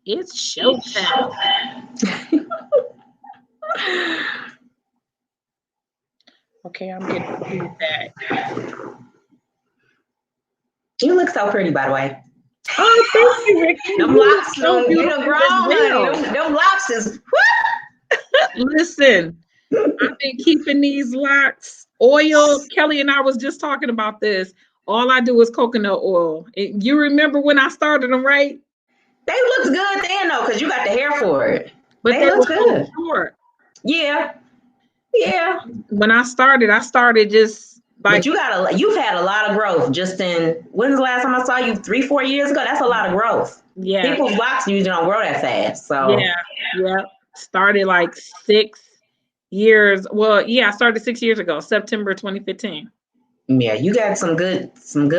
It's showtime. Okay, I'm getting feedback. You look so pretty, by the way. Oh, thank you, Rickney. Them locks, so beautiful grown, honey. Them locks is. Listen, I've been keeping these locks. Oil, Kelly and I was just talking about this. All I do is coconut oil. You remember when I started them, right? They looked good then, though, because you got the hair for it. But they look good. So short. Yeah. When I started just but you've had a lot of growth just in, when's the last time I saw you? 3-4 years ago? That's a lot of growth. Yeah. People's locks usually don't grow that fast. So yeah. Started like 6 years. Well, yeah, I started 6 years ago, September 2015. Yeah, you got some good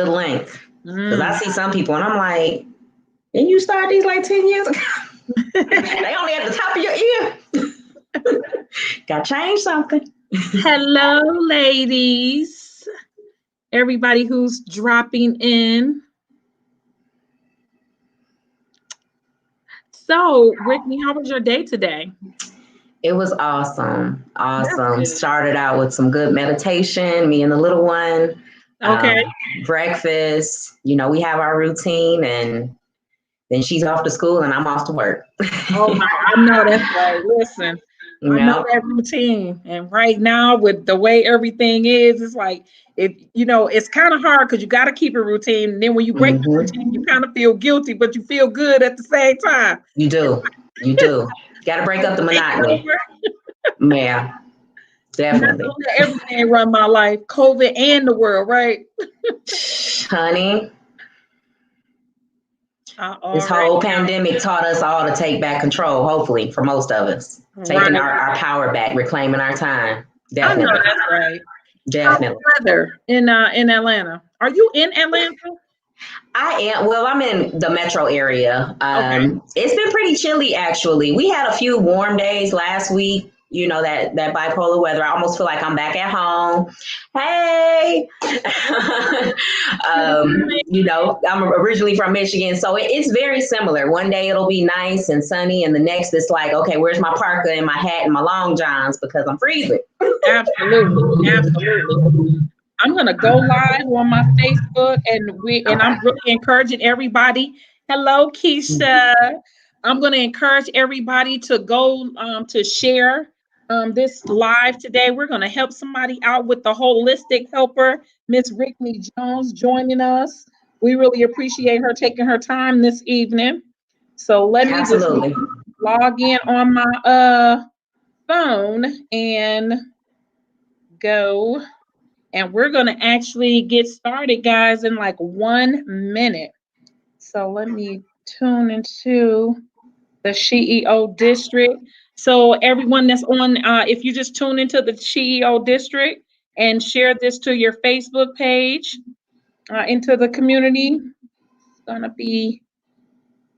length. Because I see some people and I'm like, didn't you start these like 10 years ago? They only at the top of your ear. Got to change something. Hello, ladies. Everybody who's dropping in. So, Rickney, how was your day today? It was awesome. Started out with some good meditation, me and the little one. Okay. Breakfast. You know, we have our routine, and then she's off to school and I'm off to work. Oh, I know that's right. Listen, I know that routine. And right now, with the way everything is, it's like, it's kind of hard because you got to keep a routine. And then when you break the routine, you kind of feel guilty, but you feel good at the same time. You do. Got to break up the monotony. Yeah, definitely. Everything run my life, COVID and the world, right? Honey. This whole pandemic taught us all to take back control, hopefully, for most of us. Taking our power back, reclaiming our time. Definitely. I know that's right. Definitely. How's the weather in Atlanta? Are you in Atlanta? I am. Well, I'm in the metro area. It's been pretty chilly, actually. We had a few warm days last week. You know, that bipolar weather. I almost feel like I'm back at home. Hey, you know, I'm originally from Michigan, so it's very similar. One day it'll be nice and sunny, and the next it's like, okay, where's my parka and my hat and my long johns because I'm freezing. Absolutely. I'm gonna go live on my Facebook, and I'm really encouraging everybody. Hello, Keisha. I'm gonna encourage everybody to go to share this live today. We're gonna help somebody out with the holistic helper, Miss Rickney Jones, joining us. We really appreciate her taking her time this evening. So let me just log in on my phone and go. And we're going to actually get started, guys, in like 1 minute. So let me tune into the SheEO district. So everyone that's on, if you just tune into the SheEO district and share this to your Facebook page, into the community, it's going to be,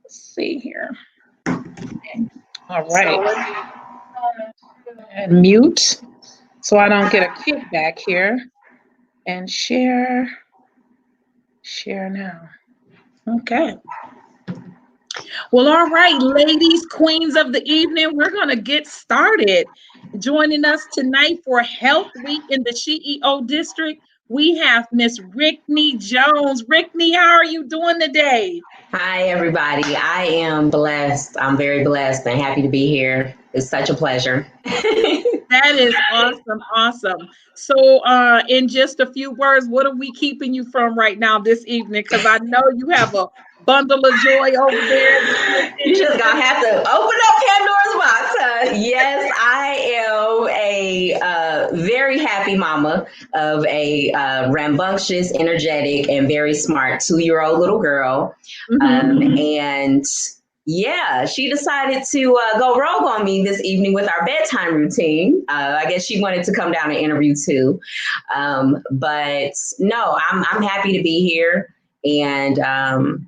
let's see here. All right. And mute so I don't get a kickback here. And share now. Okay. Well, all right, ladies, queens of the evening, we're going to get started. Joining us tonight for Health Week in the SheEO district, we have Miss Rickney Jones. Rickney, how are you doing today? Hi, everybody. I am blessed. I'm very blessed and happy to be here. It's such a pleasure. That is awesome. So in just a few words, what are we keeping you from right now this evening? Because I know you have a bundle of joy over there. You just gonna have to open up Pandora's box, huh? Yes, I am a very happy mama of a rambunctious, energetic, and very smart 2-year-old little girl. And yeah, she decided to go rogue on me this evening with our bedtime routine. I guess she wanted to come down and interview too. But no, I'm happy to be here and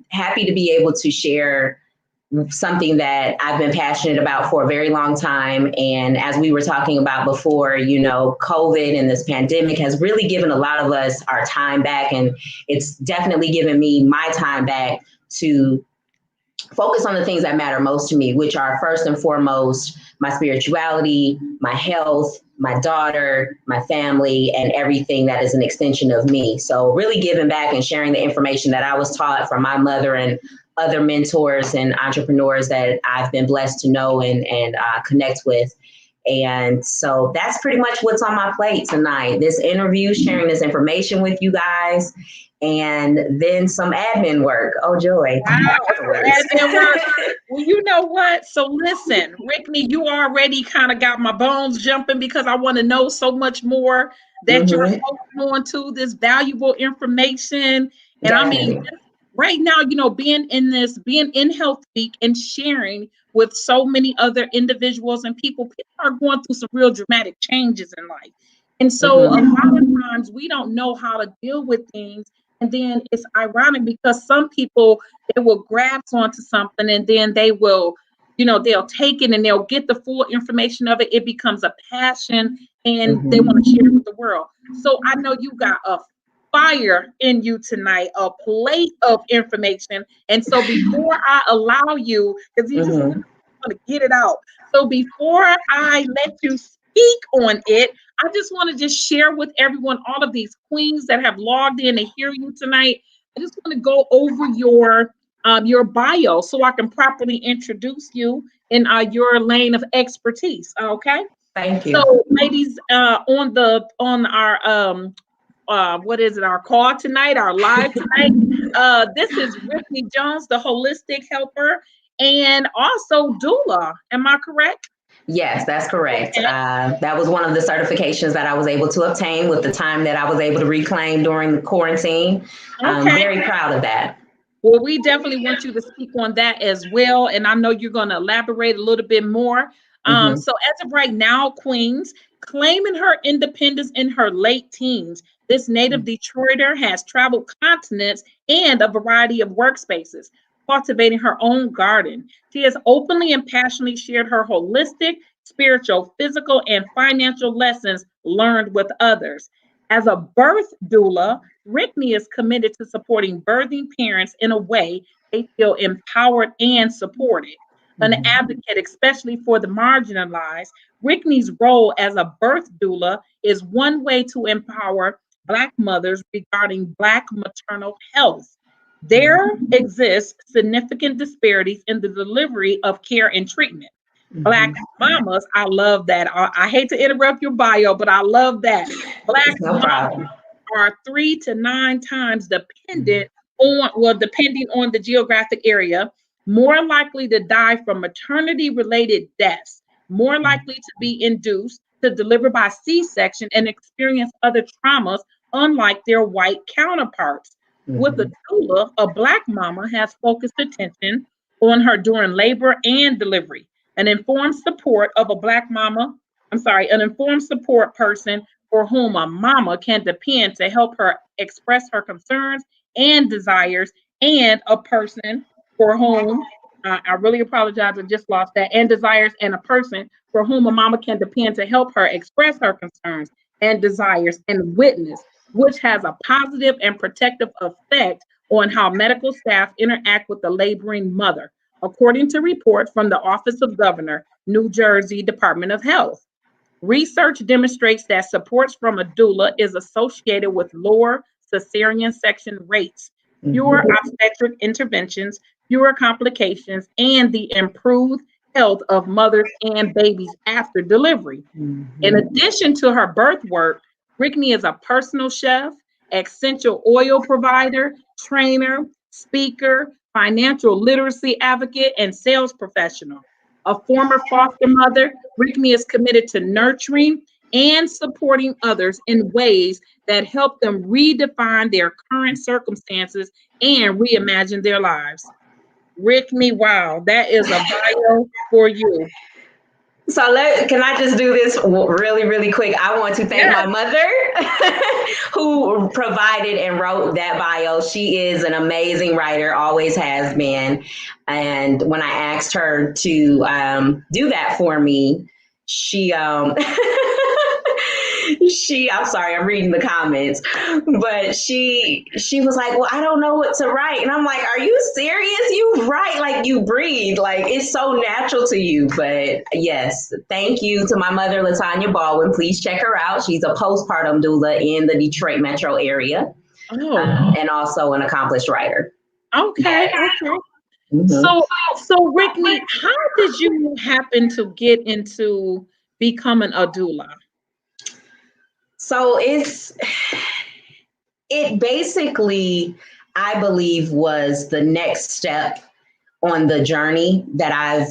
happy to be able to share something that I've been passionate about for a very long time. And as we were talking about before, you know, COVID and this pandemic has really given a lot of us our time back. And it's definitely given me my time back to focus on the things that matter most to me, which are first and foremost my spirituality, my health, my daughter, my family, and everything that is an extension of me. So really giving back and sharing the information that I was taught from my mother and other mentors and entrepreneurs that I've been blessed to know and connect with. And so that's pretty much what's on my plate tonight. This interview, sharing this information with you guys, and then some admin work. Oh, joy. Wow, admin work. Well, you know what? So listen, Rickney, you already kind of got my bones jumping because I want to know so much more that you're holding on to this valuable information. And I mean, right now, you know, being in Health Week and sharing with so many other individuals and people are going through some real dramatic changes in life. And so a lot of times we don't know how to deal with things. And then it's ironic because some people, they will grasp onto something and then they will, you know, they'll take it and they'll get the full information of it. It becomes a passion and they want to share it with the world. So I know you got a fire in you tonight, a plate of information. And so before I allow you, because you just want to get it out. So before I let you speak on it, I just want to just share with everyone, all of these queens that have logged in to hear you tonight. I just want to go over your bio so I can properly introduce you in your lane of expertise. Okay. Thank you. So, ladies, on our what is it? Our call tonight, our live tonight. This is Rickney Jones, the holistic helper, and also doula. Am I correct? Yes, that's correct. Okay. That was one of the certifications that I was able to obtain with the time that I was able to reclaim during the quarantine. Okay. I'm very proud of that. Well, we definitely want you to speak on that as well. And I know you're going to elaborate a little bit more. So as of right now, Queens, claiming her independence in her late teens, this native Detroiter has traveled continents and a variety of workspaces, cultivating her own garden. She has openly and passionately shared her holistic, spiritual, physical, and financial lessons learned with others. As a birth doula, Rickney is committed to supporting birthing parents in a way they feel empowered and supported. An advocate, especially for the marginalized, Rickney's role as a birth doula is one way to empower Black mothers regarding Black maternal health. There exists significant disparities in the delivery of care and treatment. Black mamas, I love that. I hate to interrupt your bio, but I love that. Black mamas are 3 to 9 times depending on the geographic area, more likely to die from maternity-related deaths, more likely to be induced to deliver by C-section and experience other traumas, unlike their white counterparts. With a doula, a Black mama has focused attention on her during labor and delivery. An informed support person for whom a mama can depend to help her express her concerns and desires, and a person for whom, I really apologize, I just lost that, and desires, and a person for whom a mama can depend to help her express her concerns and desires and witness, which has a positive and protective effect on how medical staff interact with the laboring mother, according to reports from the Office of Governor, New Jersey Department of Health. Research demonstrates that supports from a doula is associated with lower cesarean section rates, fewer obstetric interventions, fewer complications, and the improved health of mothers and babies after delivery. In addition to her birth work, Rickney is a personal chef, essential oil provider, trainer, speaker, financial literacy advocate, and sales professional. A former foster mother, Rickney is committed to nurturing and supporting others in ways that help them redefine their current circumstances and reimagine their lives. Rickney, wow, that is a bio for you. So can I just do this really, really quick? I want to thank my mother who provided and wrote that bio. She is an amazing writer, always has been. And when I asked her to do that for me, she I'm sorry, I'm reading the comments, but she was like, well, I don't know what to write. And I'm like, are you serious? You write like you breathe. Like, it's so natural to you. But yes, thank you to my mother, Latanya Baldwin. Please check her out. She's a postpartum doula in the Detroit metro area, and also an accomplished writer. Okay. So Rickney, how did you happen to get into becoming a doula? So it basically, I believe, was the next step on the journey that I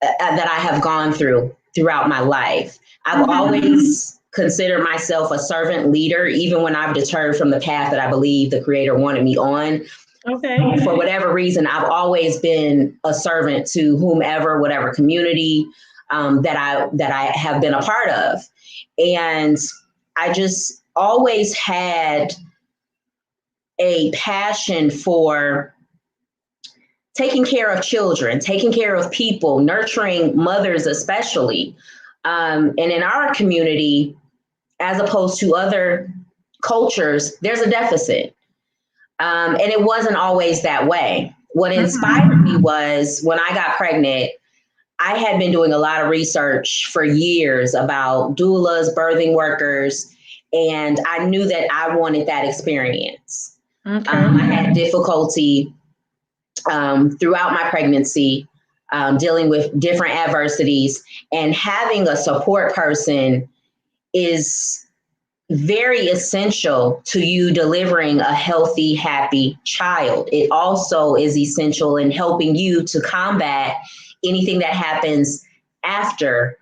have gone throughout my life. I've always considered myself a servant leader, even when I've deterred from the path that I believe the Creator wanted me on. Okay. For whatever reason, I've always been a servant to whomever, whatever community that I have been a part of. And I just always had a passion for taking care of children, taking care of people, nurturing mothers especially. And in our community, as opposed to other cultures, there's a deficit. And it wasn't always that way. What inspired me was when I got pregnant, I had been doing a lot of research for years about doulas, birthing workers, and I knew that I wanted that experience. I had difficulty throughout my pregnancy, dealing with different adversities, and having a support person is very essential to you delivering a healthy, happy child. It also is essential in helping you to combat anything that happens after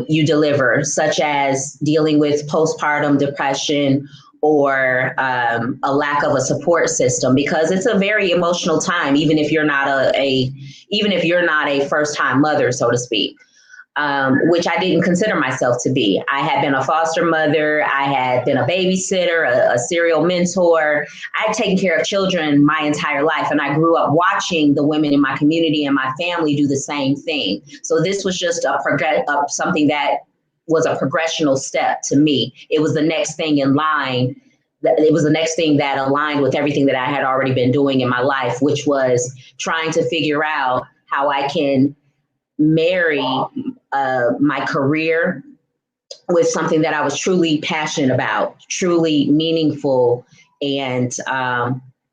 you deliver, such as dealing with postpartum depression or a lack of a support system, because it's a very emotional time, even if you're not a first-time mother, so to speak. Which I didn't consider myself to be. I had been a foster mother. I had been a babysitter, a serial mentor. I had taken care of children my entire life. And I grew up watching the women in my community and my family do the same thing. So this was just something that was a progressional step to me. It was the next thing in line. It was the next thing that aligned with everything that I had already been doing in my life, which was trying to figure out how I can marry my career with something that I was truly passionate about, truly meaningful, and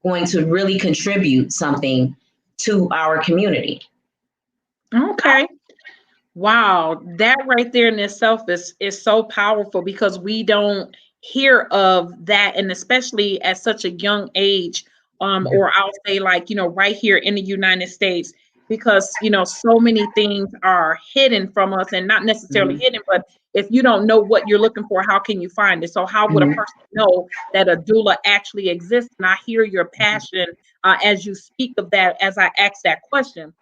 going to really contribute something to our community. Okay. Wow, that right there in itself is so powerful, because we don't hear of that, and especially at such a young age, or I'll say, like, right here in the United States, because so many things are hidden from us, and not necessarily hidden, but if you don't know what you're looking for, how can you find it? So how would a person know that a doula actually exists? And I hear your passion as you speak of that, as I ask that question.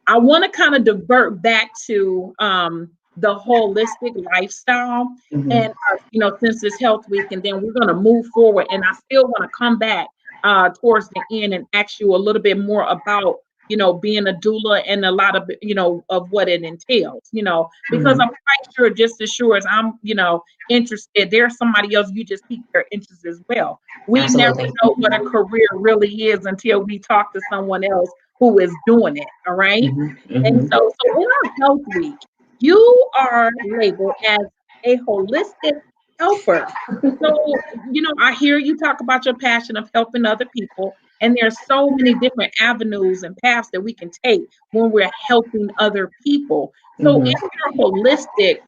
I want to kind of divert back to the holistic lifestyle, and since it's Health Week, and then we're going to move forward. And I still want to come back towards the end and ask you a little bit more about being a doula and a lot of of what it entails. Because I'm quite sure, just as sure as I'm interested, there's somebody else you just pique their interest as well. We Absolutely. never know what a career really is until we talk to someone else who is doing it. All right. And so in our Health Week, you are labeled as a holistic helper. So, I hear you talk about your passion of helping other people, and there's so many different avenues and paths that we can take when we're helping other people. So in your holistic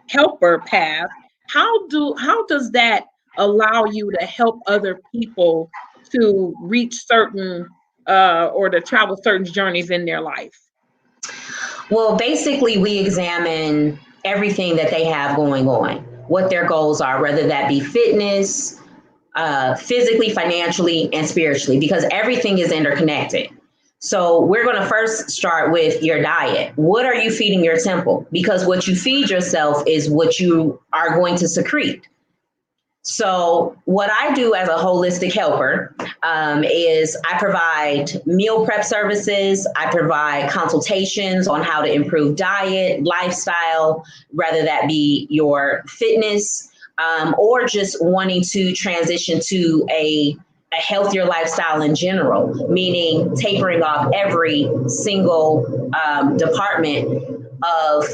helper path, how does that allow you to help other people to reach certain or to travel certain journeys in their life? Well, basically, we examine everything that they have going on, what their goals are, whether that be fitness, physically, financially, and spiritually, because everything is interconnected. So we're going to first start with your diet. What are you feeding your temple? Because what you feed yourself is what you are going to secrete. So what I do as a holistic helper is I provide meal prep services. I provide consultations on how to improve diet, lifestyle, whether that be your fitness, or just wanting to transition to a healthier lifestyle in general, meaning tapering off every single department of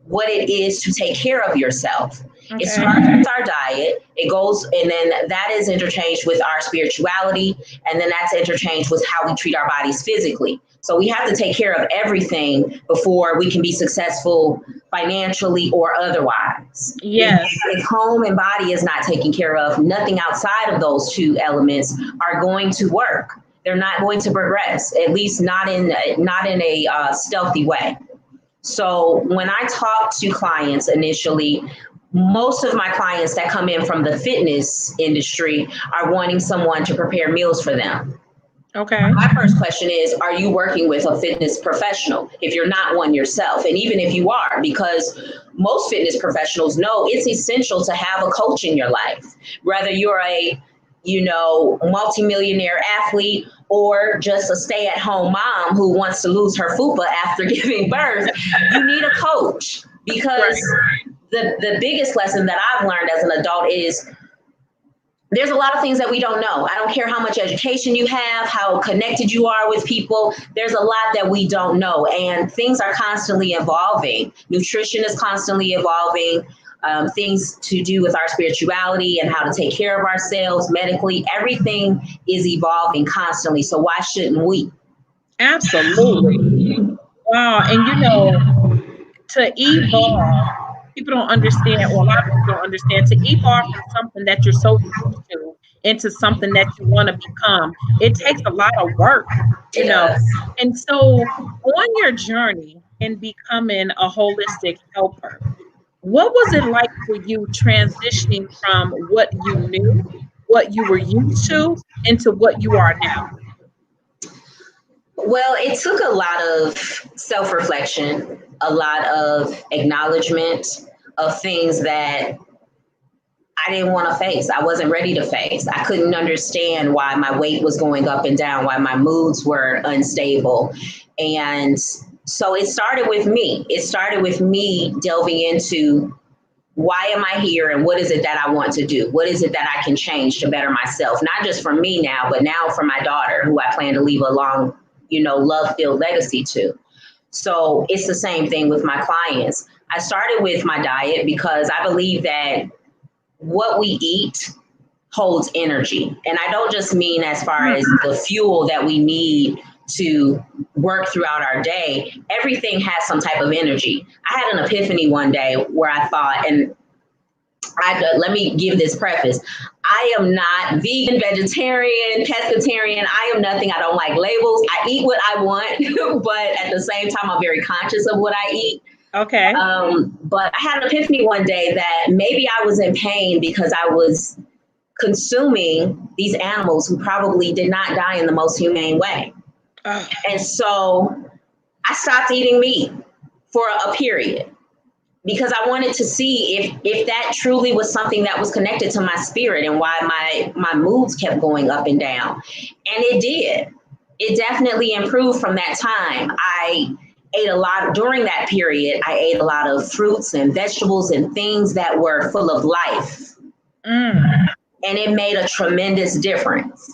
what it is to take care of yourself. Okay. It starts with our diet. It goes, and then that is interchanged with our spirituality, and then that's interchanged with how we treat our bodies physically. So we have to take care of everything before we can be successful financially or otherwise. Yes. If home and body is not taken care of, nothing outside of those two elements are going to work. They're not going to progress, at least not in a stealthy way. So when I talk to clients initially, most of my clients that come in from the fitness industry are wanting someone to prepare meals for them. Okay. My first question is, are you working with a fitness professional if you're not one yourself? And even if you are, because most fitness professionals know it's essential to have a coach in your life, whether you're a, multimillionaire athlete or just a stay-at-home mom who wants to lose her fupa after giving birth. You need a coach, because the biggest lesson that I've learned as an adult is there's a lot of things that we don't know. I don't care how much education you have, how connected you are with people. There's a lot that we don't know, and things are constantly evolving. Nutrition is constantly evolving. Things to do with our spirituality and how to take care of ourselves medically. Everything is evolving constantly. So why shouldn't we? Absolutely. Wow. And to evolve, people don't understand, or a lot of people don't understand, to evolve from something that you're so used to into something that you want to become. It takes a lot of work, It does. And so on your journey in becoming a holistic helper, what was it like for you transitioning from what you knew, what you were used to, into what you are now? Well, it took a lot of self-reflection, a lot of acknowledgement of things that I didn't want to face. I wasn't ready to face. I couldn't understand why my weight was going up and down, why my moods were unstable. And so it started with me. It started with me delving into, why am I here, and what is it that I want to do? What is it that I can change to better myself? Not just for me now, but now for my daughter, who I plan to leave a long, love-filled legacy to. So it's the same thing with my clients. I started with my diet because I believe that what we eat holds energy. And I don't just mean as far as the fuel that we need to work throughout our day. Everything has some type of energy. I had an epiphany one day where I thought, and let me give this preface. I am not vegan, vegetarian, pescatarian. I am nothing. I don't like labels. I eat what I want, but at the same time, I'm very conscious of what I eat. Okay. But I had an epiphany one day that maybe I was in pain because I was consuming these animals who probably did not die in the most humane way. And so I stopped eating meat for a period, because I wanted to see if that truly was something that was connected to my spirit and why my moods kept going up and down. And it did. It definitely improved from that time. I ate a lot during that period. I ate a lot of fruits and vegetables and things that were full of life. And it made a tremendous difference.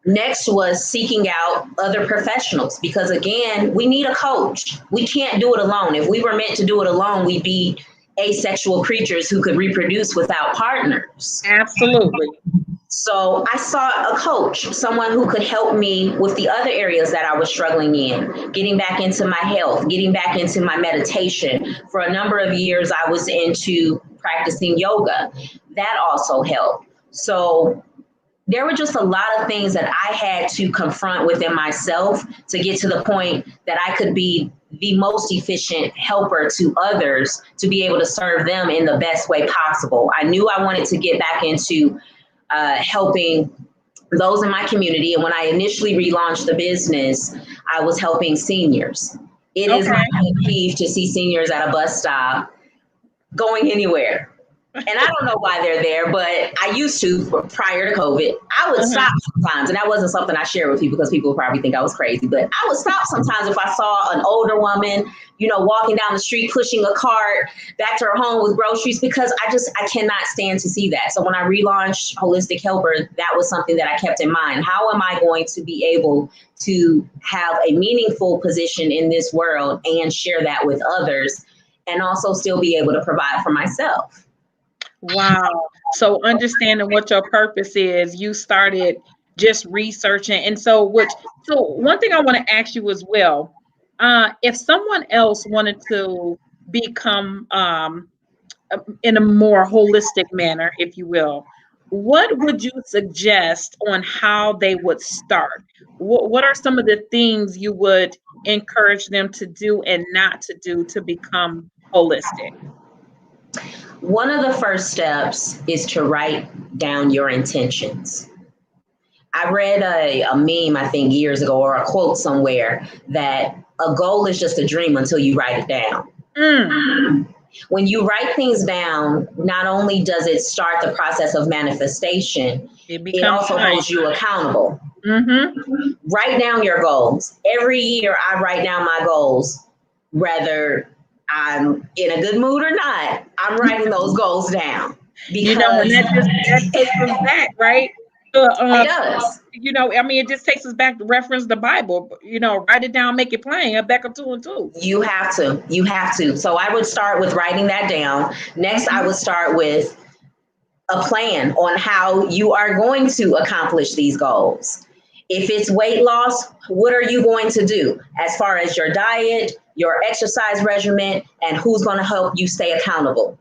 Next was seeking out other professionals, because again, we need a coach. We can't do it alone. If we were meant to do it alone, we'd be asexual creatures who could reproduce without partners. Absolutely. So I sought a coach, someone who could help me with the other areas that I was struggling in, getting back into my health, getting back into my meditation. For a number of years, I was into practicing yoga. That also helped. So there were just a lot of things that I had to confront within myself to get to the point that I could be the most efficient helper to others, to be able to serve them in the best way possible. I knew I wanted to get back into helping those in my community. And when I initially relaunched the business, I was helping seniors. It is my pet peeve to see seniors at a bus stop going anywhere. And I don't know why they're there, but I used to prior to COVID. I would stop sometimes, and that wasn't something I shared with people because people would probably think I was crazy. But I would stop sometimes if I saw an older woman, walking down the street pushing a cart back to her home with groceries, because I cannot stand to see that. So when I relaunched Holistic Helper, that was something that I kept in mind. How am I going to be able to have a meaningful position in this world and share that with others, and also still be able to provide for myself? Wow. So understanding what your purpose is, you started just researching. And so one thing I want to ask you as well, if someone else wanted to become in a more holistic manner, if you will, what would you suggest on how they would start? What are some of the things you would encourage them to do and not to do to become holistic? One of the first steps is to write down your intentions. I read a meme, I think years ago, or a quote somewhere, that a goal is just a dream until you write it down. When you write things down, not only does it start the process of manifestation, it also holds you accountable. Write down your goals. Every year I write down my goals, whether I'm in a good mood or not. I'm writing those goals down. Because and that takes us back, right? It does. It just takes us back to reference the Bible. Write it down, make it plain. Habakkuk 2 and 2. You have to. So I would start with writing that down. Next, I would start with a plan on how you are going to accomplish these goals. If it's weight loss, what are you going to do as far as your diet, your exercise regimen, and who's going to help you stay accountable?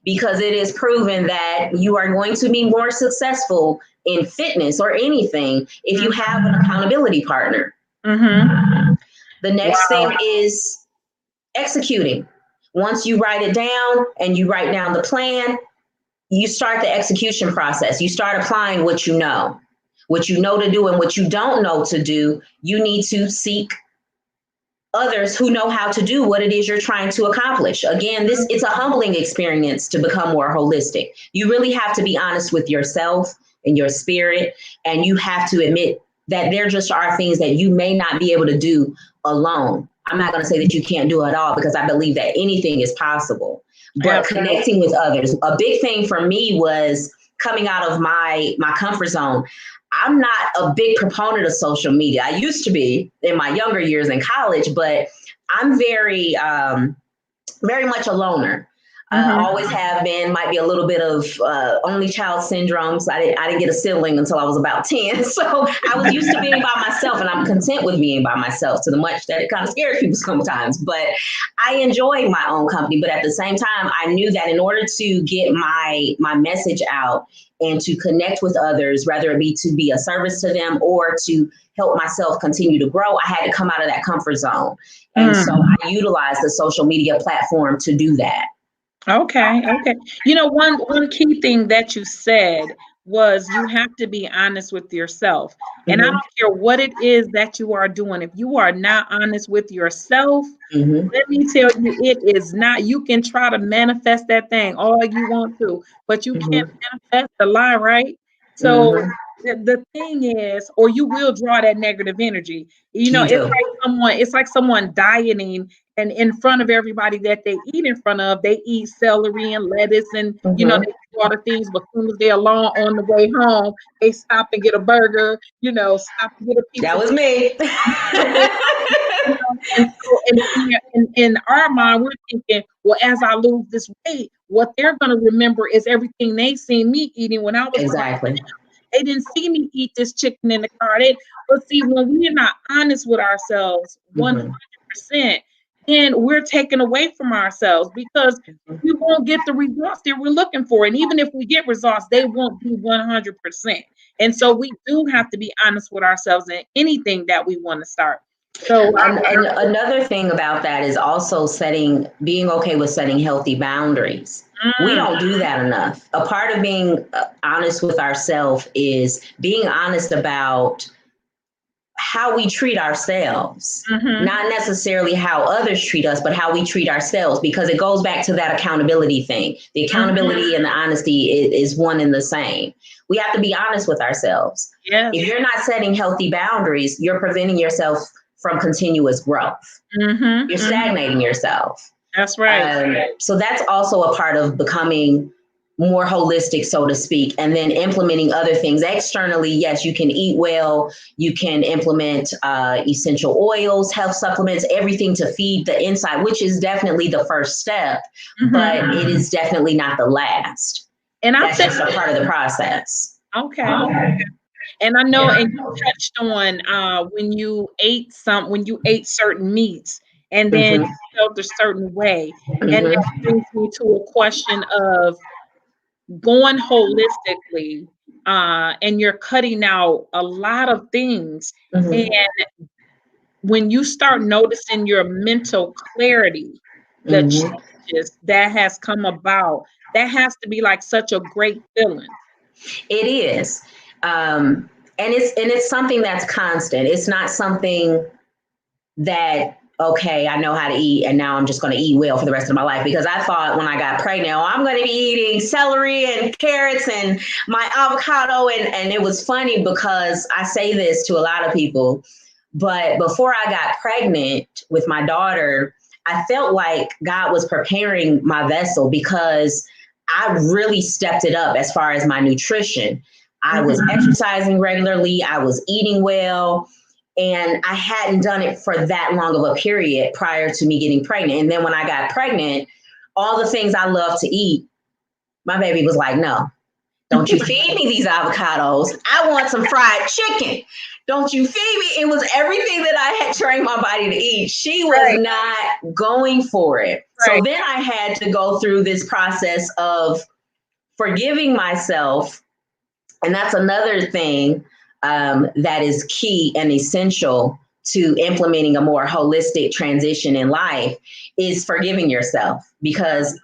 Because it is proven that you are going to be more successful in fitness or anything if you have an accountability partner. The next thing is executing. Once you write it down and you write down the plan, you start the execution process. You start applying what you know to do, and what you don't know to do, you need to seek others who know how to do what it is you're trying to accomplish. Again, it's a humbling experience to become more holistic. You really have to be honest with yourself and your spirit, and you have to admit that there just are things that you may not be able to do alone. I'm not going to say that you can't do it all, because I believe that anything is possible. But connecting with others, a big thing for me was coming out of my comfort zone. I'm not a big proponent of social media. I used to be in my younger years in college, but I'm very, very much a loner. Always have been. Might be a little bit of only child syndrome. So I didn't get a sibling until I was about 10. So I was used to being by myself, and I'm content with being by myself, to the much that it kind of scares people sometimes. But I enjoy my own company. But at the same time, I knew that in order to get my message out and to connect with others, whether it be to be a service to them or to help myself continue to grow, I had to come out of that comfort zone. And so I utilized the social media platform to do that. Okay. One key thing that you said was you have to be honest with yourself. And I don't care what it is that you are doing. If you are not honest with yourself, let me tell you, it is not. You can try to manifest that thing all you want to, but you can't manifest the lie, right? So the thing is, or you will draw that negative energy. It's like someone dieting, and in front of everybody that they eat in front of, they eat celery and lettuce and they eat all the things, but as soon as they're alone on the way home, they stop and get a burger, stop and get a pizza. That was me. In our mind, we're thinking, well, as I lose this weight, what they're going to remember is everything they seen me eating when I was exactly. They didn't see me eat this chicken in the car. But see, when we're not honest with ourselves 100%, then we're taken away from ourselves, because we won't get the results that we're looking for. And even if we get results, they won't be 100%. And so we do have to be honest with ourselves in anything that we want to start. So and another thing about that is also being okay with setting healthy boundaries. We don't do that enough. A part of being honest with ourselves is being honest about how we treat ourselves, not necessarily how others treat us, but how we treat ourselves, because it goes back to that accountability thing. The accountability and the honesty is one and the same. We have to be honest with ourselves. Yes. If you're not setting healthy boundaries, you're preventing yourself from continuous growth. You're stagnating yourself. That's right. So that's also a part of becoming more holistic, so to speak, and then implementing other things externally. Yes, you can eat well, you can implement essential oils, health supplements, everything to feed the inside, which is definitely the first step, but it is definitely not the last. And that's just a part of the process. Okay. And I know, and you touched on when you ate certain meats, and then you felt a certain way, and that brings me to a question of going holistically, and you're cutting out a lot of things. And when you start noticing your mental clarity, the changes that has come about, that has to be like such a great feeling. It is. And it's something that's constant. It's not something that, okay, I know how to eat and now I'm just going to eat well for the rest of my life. Because I thought when I got pregnant, I'm going to be eating celery and carrots and my avocado. And it was funny because I say this to a lot of people, but before I got pregnant with my daughter, I felt like God was preparing my vessel, because I really stepped it up as far as my nutrition. I was exercising regularly. I was eating well. And I hadn't done it for that long of a period prior to me getting pregnant. And then when I got pregnant, all the things I love to eat, my baby was like, no, don't you feed me these avocados. I want some fried chicken. Don't you feed me. It was everything that I had trained my body to eat. She was not going for it. So then I had to go through this process of forgiving myself. And that's another thing that is key and essential to implementing a more holistic transition in life, is forgiving yourself, because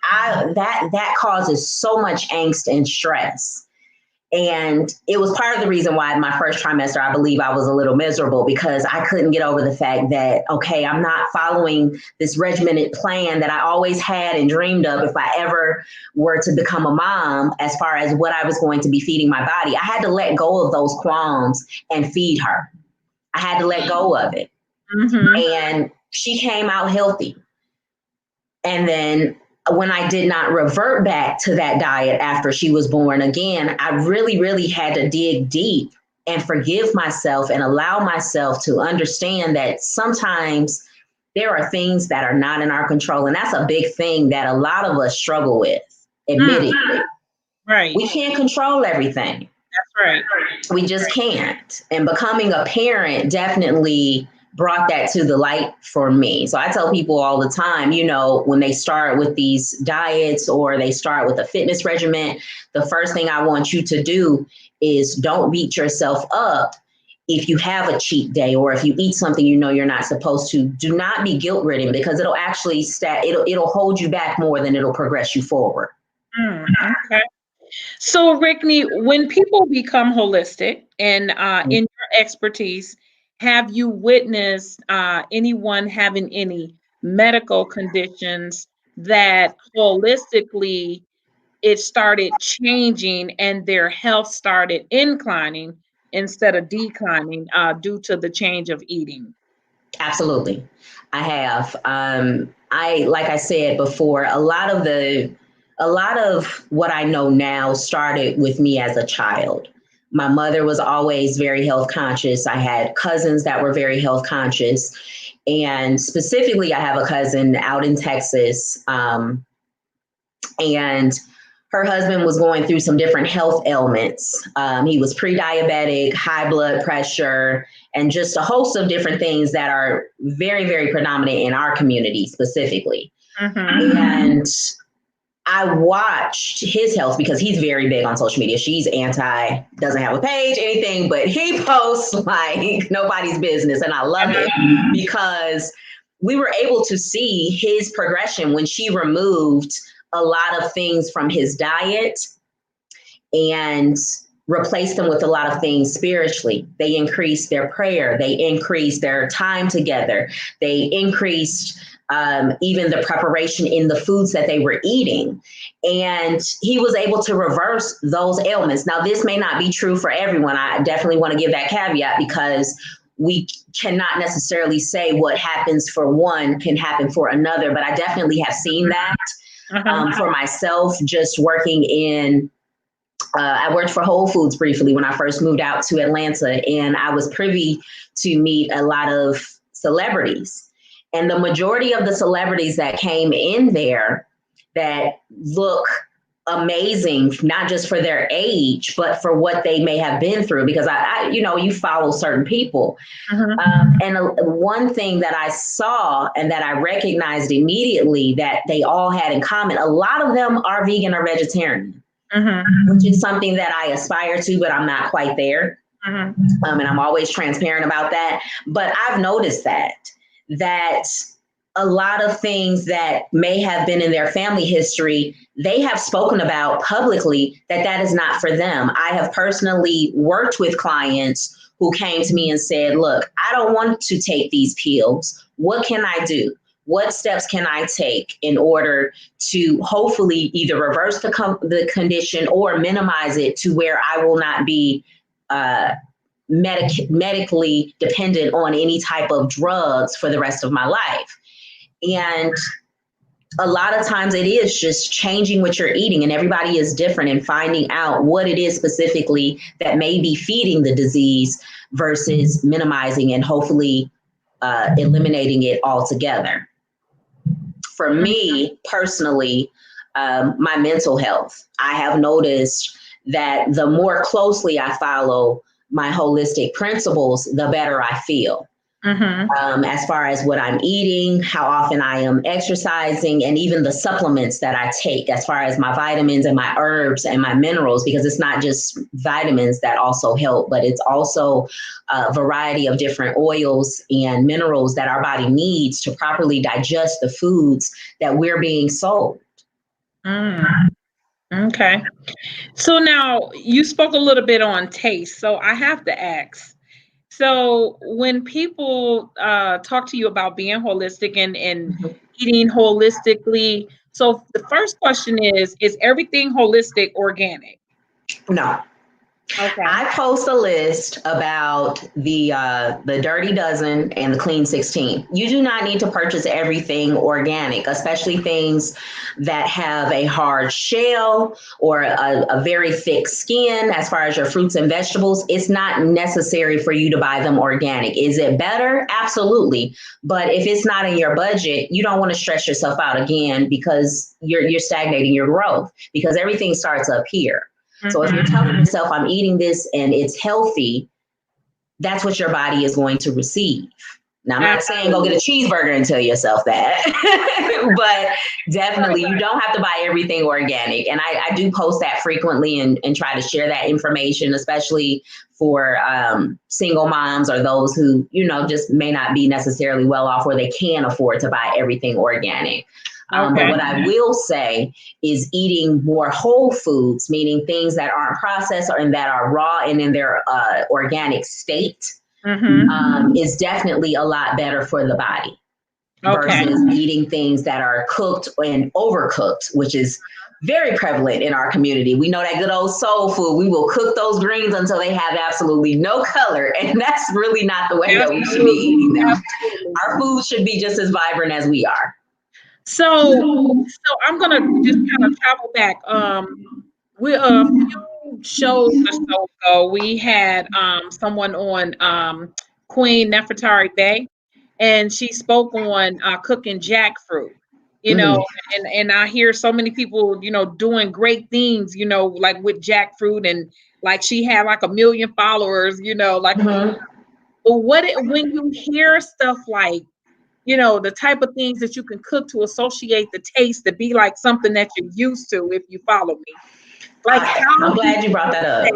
that causes so much angst and stress. And it was part of the reason why my first trimester, I believe I was a little miserable, because I couldn't get over the fact that, okay, I'm not following this regimented plan that I always had and dreamed of if I ever were to become a mom, as far as what I was going to be feeding my body. I had to let go of those qualms and feed her. I had to let go of it. And she came out healthy. And then when I did not revert back to that diet after she was born again, I really, really had to dig deep and forgive myself and allow myself to understand that sometimes there are things that are not in our control. And that's a big thing that a lot of us struggle with, admitting. Right. We can't control everything. That's right. We just can't. And becoming a parent definitely brought that to the light for me. So I tell people all the time, you know, when they start with these diets or they start with a fitness regimen, the first thing I want you to do is don't beat yourself up if you have a cheat day, or if you eat something you know you're not supposed to. Do not be guilt-ridden, because it'll actually it'll hold you back more than it'll progress you forward. Okay. So Rickney, when people become holistic and in your expertise, have you witnessed anyone having any medical conditions that holistically it started changing and their health started inclining instead of declining due to the change of eating? Absolutely. I have. Like I said before, a lot of what I know now started with me as a child. My mother was always very health conscious. I had cousins that were very health conscious. And specifically, I have a cousin out in Texas, and her husband was going through some different health ailments. He was pre-diabetic, high blood pressure, and just a host of different things that are very, very predominant in our community specifically. And I watched his health, because he's very big on social media. She's doesn't have a page, anything, but he posts like nobody's business. And I love it, because we were able to see his progression when she removed a lot of things from his diet. And replaced them with a lot of things spiritually. They increased their prayer. They increased their time together. They increased even the preparation in the foods that they were eating. And he was able to reverse those ailments. Now, this may not be true for everyone. I definitely want to give that caveat, because we cannot necessarily say what happens for one can happen for another. But I definitely have seen that for myself, just working in I worked for Whole Foods briefly when I first moved out to Atlanta, and I was privy to meet a lot of celebrities. And the majority of the celebrities that came in there that look amazing, not just for their age, but for what they may have been through, because I you follow certain people. And one thing that I saw and that I recognized immediately that they all had in common, a lot of them are vegan or vegetarian. Which is something that I aspire to, but I'm not quite there. And I'm always transparent about that. But I've noticed that a lot of things that may have been in their family history, they have spoken about publicly that is not for them. I have personally worked with clients who came to me and said, look, I don't want to take these pills. What can I do? What steps can I take in order to hopefully either reverse the condition or minimize it to where I will not be medically dependent on any type of drugs for the rest of my life? And a lot of times it is just changing what you're eating, and everybody is different, and finding out what it is specifically that may be feeding the disease versus minimizing and hopefully eliminating it altogether. For me personally, my mental health, I have noticed that the more closely I follow my holistic principles, the better I feel. As far as what I'm eating, how often I am exercising, and even the supplements that I take, as far as my vitamins and my herbs and my minerals, because it's not just vitamins that also help, but it's also a variety of different oils and minerals that our body needs to properly digest the foods that we're being sold. Okay. So now you spoke a little bit on taste. So I have to ask. So when people talk to you about being holistic and eating holistically, so the first question is everything holistic organic? No. Okay. I post a list about the Dirty Dozen and the Clean 16. You do not need to purchase everything organic, especially things that have a hard shell or a very thick skin. As far as your fruits and vegetables, it's not necessary for you to buy them organic. Is it better? Absolutely. But if it's not in your budget, you don't want to stress yourself out again, because you're stagnating your growth, because everything starts up here. So if you're telling yourself I'm eating this and it's healthy, that's what your body is going to receive. Now, I'm not saying go get a cheeseburger and tell yourself that, but definitely you don't have to buy everything organic. And I do post that frequently and try to share that information, especially for single moms or those who, just may not be necessarily well off where they can afford to buy everything organic. But what I will say is eating more whole foods, meaning things that aren't processed and that are raw and in their organic state, is definitely a lot better for the body versus eating things that are cooked and overcooked, which is very prevalent in our community. We know that good old soul food. We will cook those greens until they have absolutely no color. And that's really not the way that we should be eating them. Our food should be just as vibrant as we are. So I'm gonna just kind of travel back. We a few shows or so ago, we had someone on Queen Nefertari Bay, and she spoke on cooking jackfruit. And I hear so many people, doing great things, like with jackfruit, and like she had like 1 million followers, like. But when you hear stuff like, the type of things that you can cook to associate the taste to be like something that you're used to, if you follow me. Like, I'm glad you brought that up.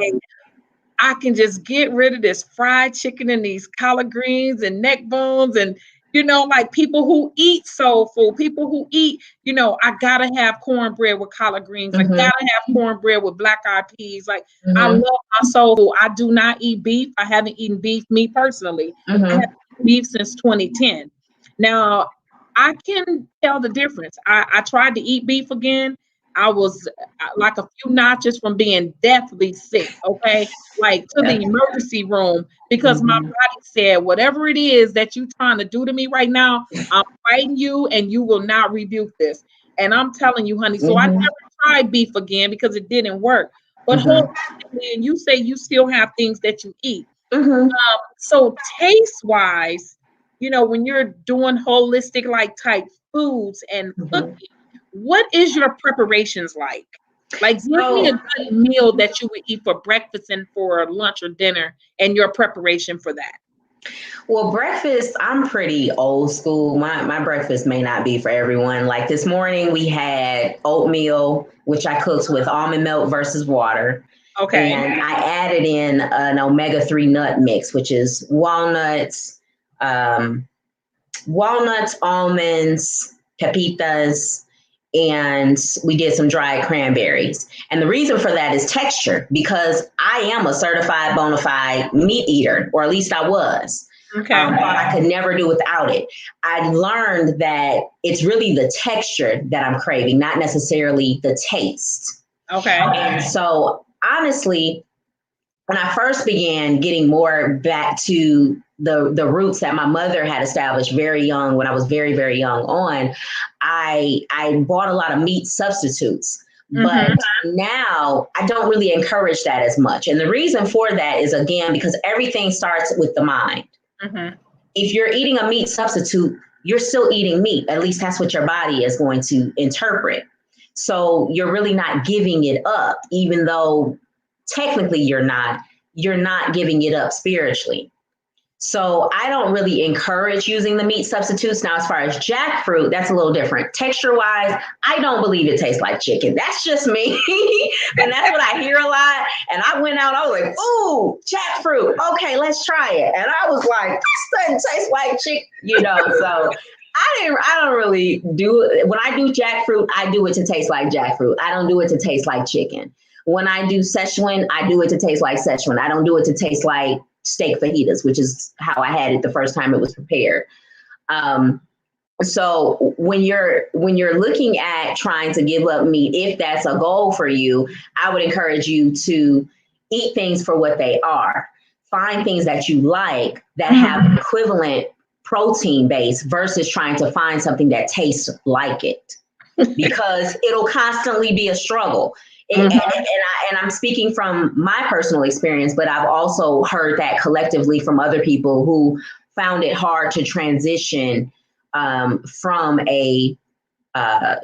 I can just get rid of this fried chicken and these collard greens and neck bones and You know, like people who eat soul food, people who eat, you know, I gotta have cornbread with collard greens. I gotta have cornbread with black eyed peas. Like I love my soul food. I do not eat beef. I haven't eaten beef, me personally. I haven't eaten beef since 2010. Now I can tell the difference. I tried to eat beef again. I was like a few notches from being deathly sick, okay? Like to the emergency room because my body said, whatever it is that you're trying to do to me right now, I'm fighting you and you will not rebuke this. And I'm telling you, honey, so I never tried beef again because it didn't work. But holistically, and you say you still have things that you eat. So taste wise, you know, when you're doing holistic like type foods and cooking, what is your preparations like? Like, give me a good meal that you would eat for breakfast and for lunch or dinner, and your preparation for that. Well, breakfast, I'm pretty old school. My breakfast may not be for everyone. Like this morning, we had oatmeal, which I cooked with almond milk versus water. Okay. And I added in an omega-3 nut mix, which is walnuts, almonds, pepitas, and we did some dried cranberries. And the reason for that is texture, because I am a certified bona fide meat eater, or at least I was. Okay. Thought I could never do without it. I learned that it's really the texture that I'm craving, not necessarily the taste. Okay. And so honestly, when I first began getting more back to the roots that my mother had established very young, when I was very, very young on, I bought a lot of meat substitutes. But now I don't really encourage that as much. And the reason for that is, again, because everything starts with the mind. If you're eating a meat substitute, you're still eating meat. At least that's what your body is going to interpret. So you're really not giving it up, even though technically you're not giving it up spiritually. So I don't really encourage using the meat substitutes. Now, as far as jackfruit, that's a little different. Texture wise, I don't believe it tastes like chicken. That's just me. And that's what I hear a lot. And I went out, I was like, ooh, jackfruit. Okay, let's try it. And I was like, this doesn't taste like chicken, you know, so I don't really do it. When I do jackfruit, I do it to taste like jackfruit. I don't do it to taste like chicken. When I do Szechuan, I do it to taste like Szechuan. I don't do it to taste like steak fajitas, which is how I had it the first time it was prepared. So when you're looking at trying to give up meat, if that's a goal for you, I would encourage you to eat things for what they are. Find things that you like that have equivalent protein base versus trying to find something that tastes like it, because it'll constantly be a struggle. And I'm speaking from my personal experience, but I've also heard that collectively from other people who found it hard to transition from a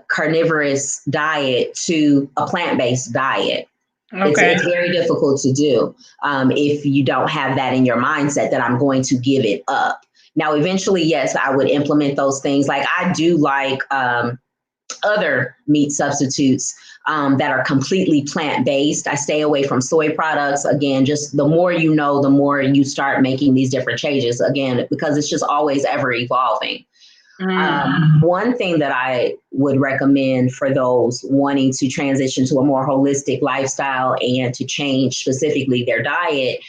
carnivorous diet to a plant-based diet. Okay. It's very difficult to do if you don't have that in your mindset that I'm going to give it up. Now, eventually, yes, I would implement those things. Like I do like other meat substitutes that are completely plant-based. I stay away from soy products. Again, just the more you know, the more you start making these different changes. Again, because it's just always ever evolving. One thing that I would recommend for those wanting to transition to a more holistic lifestyle and to change specifically their diet,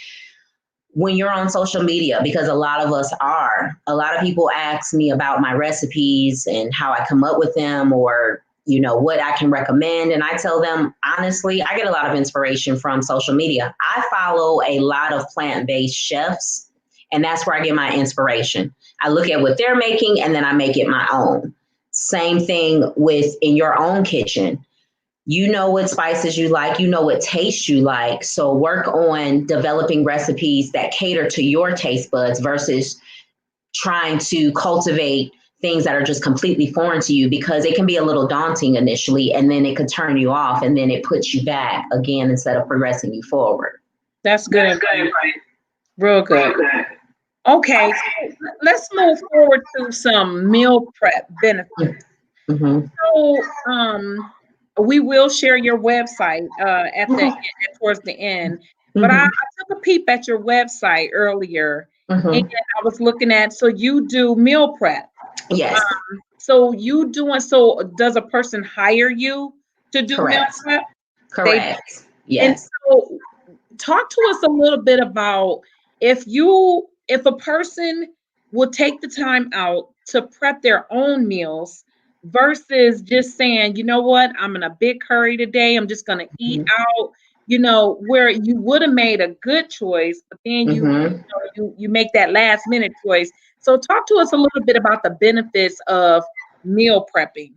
when you're on social media, because a lot of people ask me about my recipes and how I come up with them, or, you know, what I can recommend. And I tell them, honestly, I get a lot of inspiration from social media. I follow a lot of plant-based chefs, and that's where I get my inspiration. I look at what they're making and then I make it my own. Same thing with in your own kitchen. You know what spices you like, you know what taste you like. So work on developing recipes that cater to your taste buds versus trying to cultivate things that are just completely foreign to you, because it can be a little daunting initially, and then it could turn you off, and then it puts you back again instead of progressing you forward. That's good. Real good. Okay, so let's move forward to some meal prep benefits. So we will share your website at the towards the end. But I took a peep at your website earlier, And Mm-hmm. I was looking at, so you do meal prep. Yes, So does a person hire you to do meal correct. prep? They Correct. And Yes. so talk to us a little bit about if a person will take the time out to prep their own meals versus just saying, you know what, I'm in a big hurry today, I'm just going to eat Mm-hmm. out, where you would have made a good choice, but then Mm-hmm. you make that last minute choice. So talk to us a little bit about the benefits of meal prepping.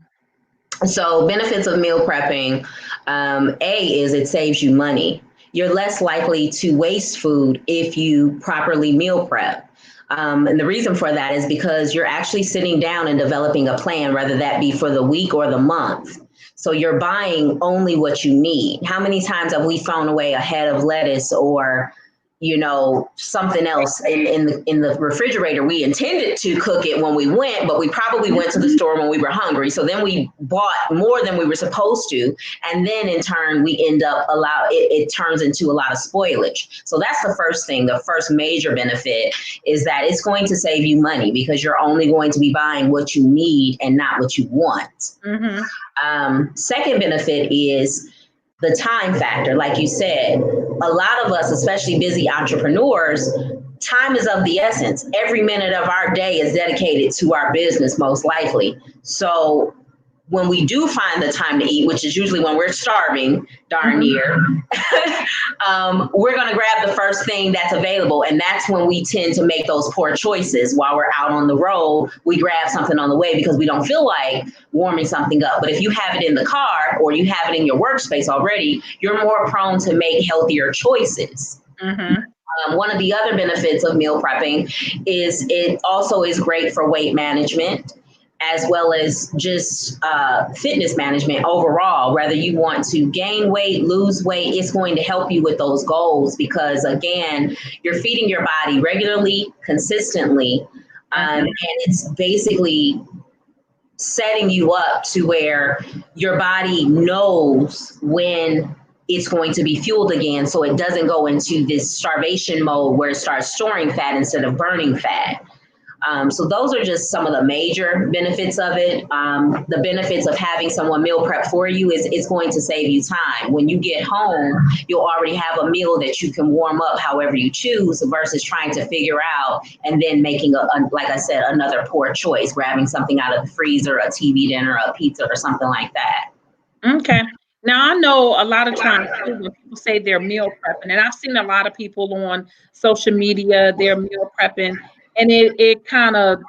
So, benefits of meal prepping, A is it saves you money. You're less likely to waste food if you properly meal prep. And the reason for that is because you're actually sitting down and developing a plan, whether that be for the week or the month. So you're buying only what you need. How many times have we thrown away a head of lettuce or something else in the refrigerator? We intended to cook it when we went, but we probably went to the store when we were hungry. So then we bought more than we were supposed to, and then in turn we end up it turns into a lot of spoilage. So that's the first thing. The first major benefit is that it's going to save you money because you're only going to be buying what you need and not what you want. Mm-hmm. Second benefit is the time factor. Like you said, a lot of us, especially busy entrepreneurs, time is of the essence. Every minute of our day is dedicated to our business, most likely. So when we do find the time to eat, which is usually when we're starving darn Mm-hmm. near, we're going to grab the first thing that's available. And that's when we tend to make those poor choices. While we're out on the road, we grab something on the way because we don't feel like warming something up. But if you have it in the car or you have it in your workspace already, you're more prone to make healthier choices. Mm-hmm. One of the other benefits of meal prepping is it also is great for weight management as well as just fitness management overall. Whether you want to gain weight, lose weight, it's going to help you with those goals because, again, you're feeding your body regularly, consistently, and it's basically setting you up to where your body knows when it's going to be fueled again, so it doesn't go into this starvation mode where it starts storing fat instead of burning fat. So those are just some of the major benefits of it. The benefits of having someone meal prep for you is it's going to save you time. When you get home, you'll already have a meal that you can warm up however you choose versus trying to figure out and then making, like I said, another poor choice, grabbing something out of the freezer, a TV dinner, a pizza, or something like that. Okay. Now I know a lot of times too, when people say they're meal prepping, and I've seen a lot of people on social media, they're meal prepping, and it kind of,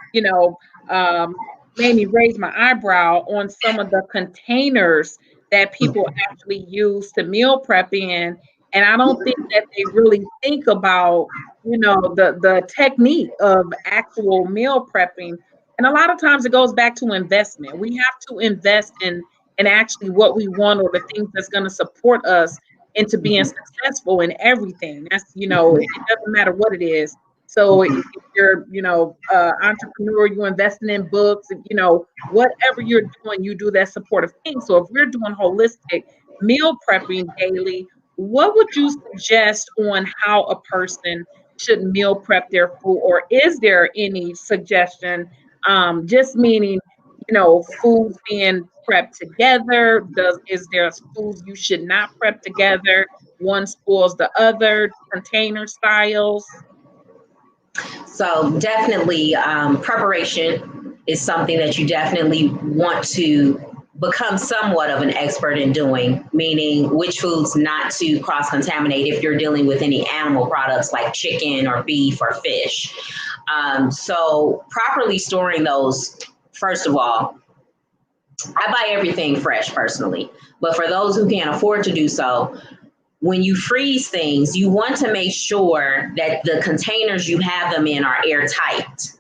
made me raise my eyebrow on some of the containers that people actually use to meal prep in. And I don't think that they really think about, the technique of actual meal prepping. And a lot of times it goes back to investment. We have to invest in and actually what we want or the things that's going to support us into being successful in everything. It doesn't matter what it is. So if you're, entrepreneur, you're investing in books, whatever you're doing, you do that supportive thing. So if we're doing holistic meal prepping daily, what would you suggest on how a person should meal prep their food, or is there any suggestion? Just meaning, foods being prepped together. Is there foods you should not prep together? One spoils the other. Container styles. So definitely preparation is something that you definitely want to become somewhat of an expert in doing, meaning which foods not to cross-contaminate if you're dealing with any animal products like chicken or beef or fish. So properly storing those, first of all, I buy everything fresh personally, but for those who can't afford to do so, when you freeze things, you want to make sure that the containers you have them in are airtight.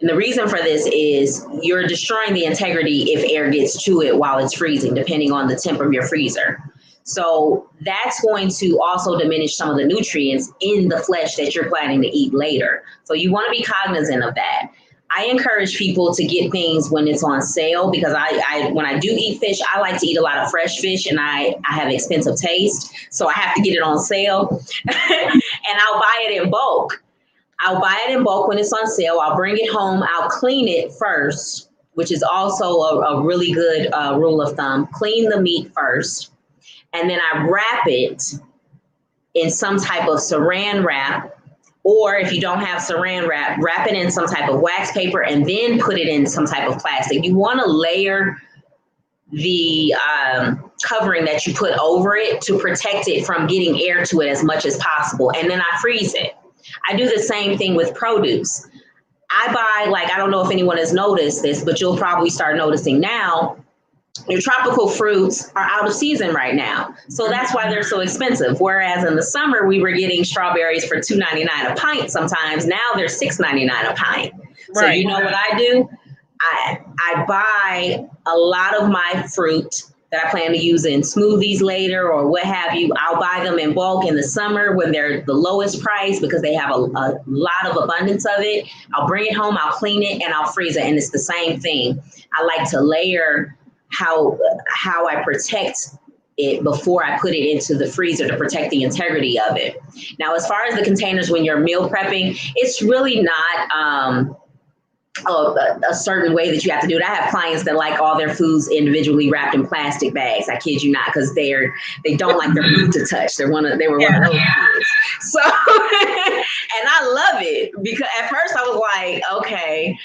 And the reason for this is you're destroying the integrity if air gets to it while it's freezing, depending on the temp of your freezer. So that's going to also diminish some of the nutrients in the flesh that you're planning to eat later. So you want to be cognizant of that. I encourage people to get things when it's on sale because I when I do eat fish, I like to eat a lot of fresh fish and I have expensive taste. So I have to get it on sale and I'll buy it in bulk. I'll buy it in bulk when it's on sale. I'll bring it home. I'll clean it first, which is also a really good rule of thumb. Clean the meat first. And then I wrap it in some type of saran wrap. Or if you don't have saran wrap, wrap it in some type of wax paper and then put it in some type of plastic. You want to layer the covering that you put over it to protect it from getting air to it as much as possible. And then I freeze it. I do the same thing with produce. I buy, like, I don't know if anyone has noticed this, but you'll probably start noticing now, your tropical fruits are out of season right now. So that's why they're so expensive. Whereas in the summer, we were getting strawberries for $2.99 a pint sometimes. Now they're $6.99 a pint. So Right. you know what I do? I buy a lot of my fruit that I plan to use in smoothies later or what have you. I'll buy them in bulk in the summer when they're the lowest price because they have a lot of abundance of it. I'll bring it home, I'll clean it, and I'll freeze it. And it's the same thing. I like to layer how I protect it before I put it into the freezer to protect the integrity of it. Now, as far as the containers when you're meal prepping, it's really not a certain way that you have to do it. I have clients that like all their foods individually wrapped in plastic bags. I kid you not, because they don't like their food to touch. They were one of those kids. So, and I love it because at first I was like, okay,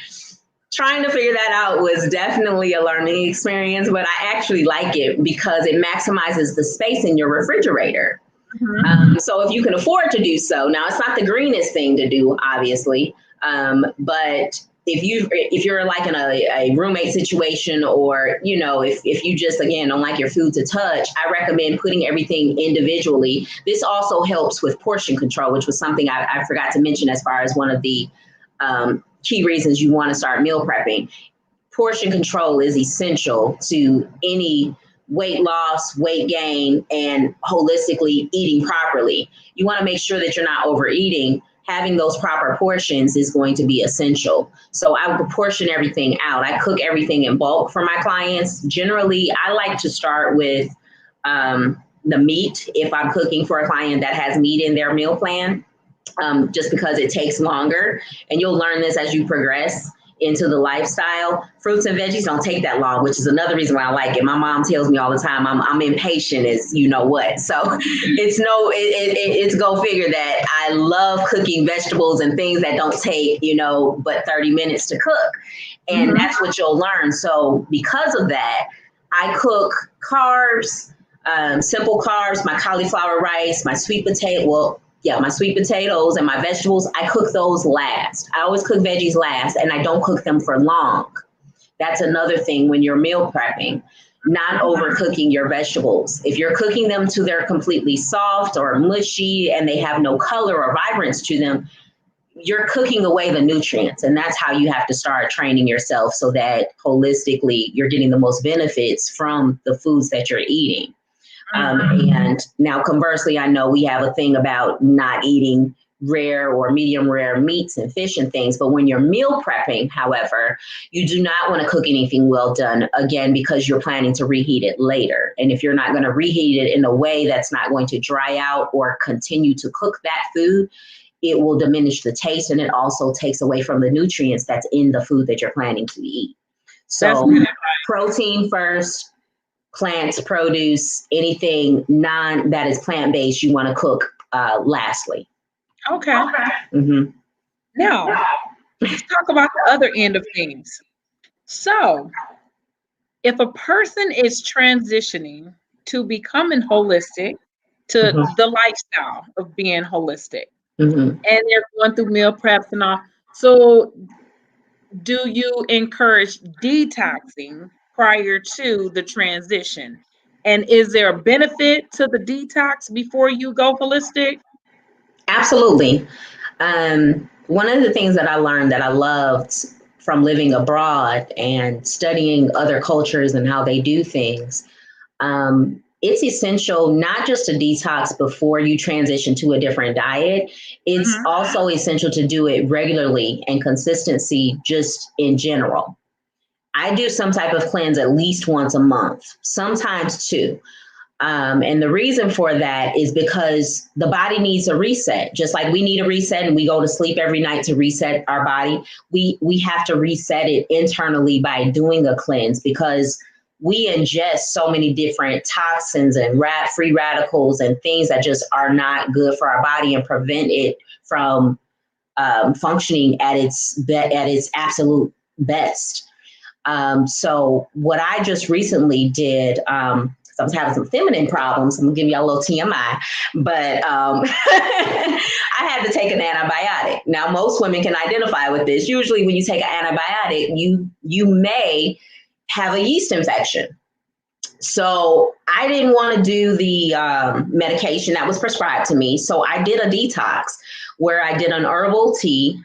trying to figure that out was definitely a learning experience, but I actually like it because it maximizes the space in your refrigerator. Mm-hmm. So if you can afford to do so, now it's not the greenest thing to do, obviously, but if you're like in a roommate situation, or, you know, if you just, again, don't like your food to touch, I recommend putting everything individually. This also helps with portion control, which was something I forgot to mention as far as one of the key reasons you want to start meal prepping. Portion control is essential to any weight loss, weight gain, and holistically eating properly. You want to make sure that you're not overeating. Having those proper portions is going to be essential. So I would portion everything out. I cook everything in bulk for my clients. Generally, I like to start with the meat if I'm cooking for a client that has meat in their meal plan, just because it takes longer. And you'll learn this as you progress into the lifestyle. Fruits and veggies don't take that long, which is another reason why I like it. My mom tells me all the time, I'm impatient as you know what. So it's go figure that I love cooking vegetables and things that don't take, but 30 minutes to cook. And that's what you'll learn. So because of that, I cook carbs, simple carbs, my cauliflower rice, my sweet potato, my sweet potatoes and my vegetables, I cook those last. I always cook veggies last, and I don't cook them for long. That's another thing when you're meal prepping, not overcooking your vegetables. If you're cooking them till they're completely soft or mushy and they have no color or vibrance to them, you're cooking away the nutrients. And that's how you have to start training yourself so that holistically you're getting the most benefits from the foods that you're eating. And now conversely, I know we have a thing about not eating rare or medium rare meats and fish and things. But when you're meal prepping, however, you do not want to cook anything well done, again, because you're planning to reheat it later. And if you're not going to reheat it in a way that's not going to dry out or continue to cook that food, it will diminish the taste, and it also takes away from the nutrients that's in the food that you're planning to eat. So protein first. Plants, produce, anything that is plant-based, you want to cook lastly. Okay. Now, let's talk about the other end of things. So, if a person is transitioning to becoming holistic, to the lifestyle of being holistic, and they're going through meal preps and all, so do you encourage detoxing prior to the transition? And is there a benefit to the detox before you go holistic? Absolutely. One of the things that I learned that I loved from living abroad and studying other cultures and how they do things, it's essential not just to detox before you transition to a different diet. It's also essential to do it regularly and consistency just in general. I do some type of cleanse at least once a month, sometimes two. And the reason for that is because the body needs a reset. Just like we need a reset and we go to sleep every night to reset our body, we have to reset it internally by doing a cleanse, because we ingest so many different toxins and free radicals and things that just are not good for our body and prevent it from functioning at its absolute best. So what I just recently did, I was having some feminine problems. I'm gonna give you a little TMI, but I had to take an antibiotic. Now, most women can identify with this. Usually when you take an antibiotic, you may have a yeast infection. So I didn't want to do the medication that was prescribed to me. So I did a detox where I did an herbal tea,